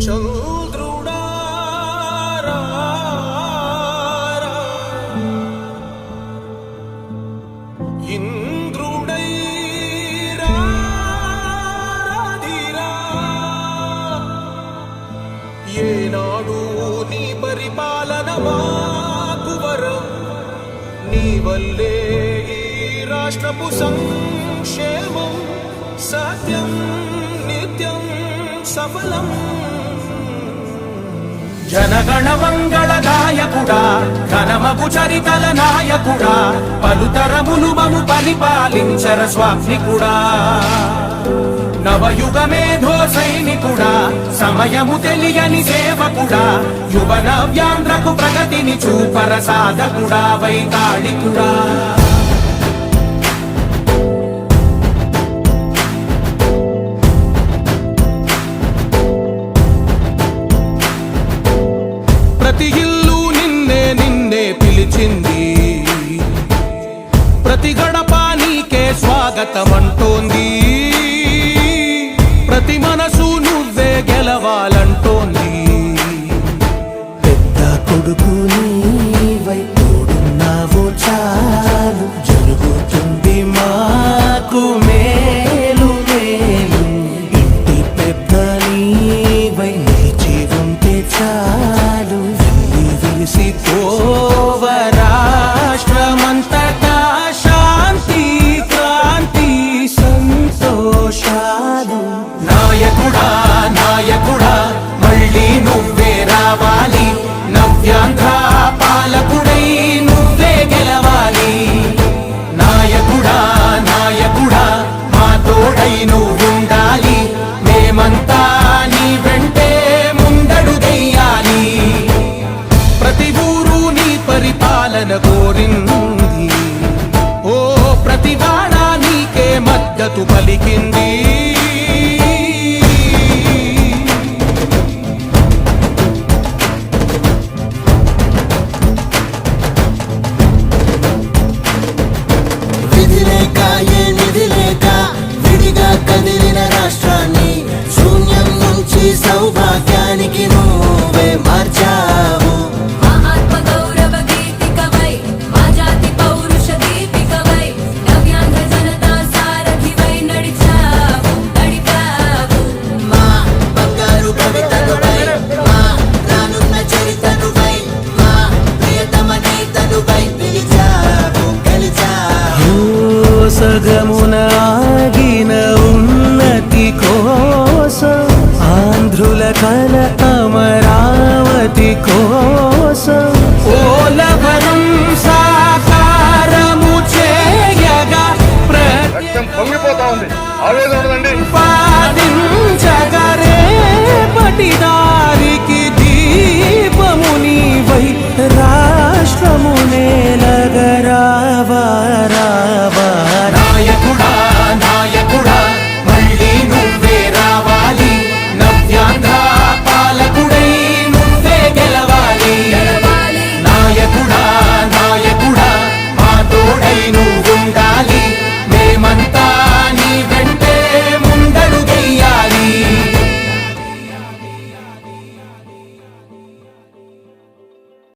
చంద్రుడా ఇంద్రుడై రాధిరా ఏనాడు నీ పరిపాలన మాకు వరం నీ వల్లే ఈ రాష్ట్రపు సంక్షేమం సత్యం నిత్యం సఫలం జనగణ మంగళ గాయకుడా ఘనమగు చరితల నాయకుడా పలుతరములు మము పరిపాలించర స్వామికుడా నవయుగ మేధో సైనికుడా సమయము తెలియని సేవకుడా యువ నవ్యాంధ్రకు ప్రగతిని చూపర సాధకుడా వైతాళికుడా ప్రతి ఇల్లు నిన్నే నిన్నే పిలిచింది ప్రతి గడప నీకే స్వాగతమంటోంది ప్రతి మనసు నువ్వే గెలవాలంటోంది పెద్ద కొడుకు నీవై తోడున్నావో చాలు జరుగుతుంది మాకు మేలు మేలు ఇంటి పెద్ద నీవై నిలిచి ఉంటే చాలు వెలిసి పోవ రాష్ట్రమంతటా శాంతి క్రాంతి సంతోషాలు నాయకుడా నాయకుడా మళ్ళీ నువ్వే రావాలి నవ్యాంధ్ర పాలకుడై నువ్వే గెలవాలి నాయకుడా నాయకుడా మా తోడై నువ్వుండాలి మేమంతా నీ వెంటే ముందడుగెయ్యాలి ప్రతి ఊరు నీ పరిపాలన కోరింది ఓ ప్రతి వాడ నీకే మద్దతు పలికింది విధిలేక ఏ నిధిలేక విడిగా కదిలిన రాష్ట్రాన్ని శూన్యం నుంచి సౌభాగ్యానికి నువ్వే మార్చావు సగమున ఆగిన ఉన్నతి కోసం ఆంధ్రుల కల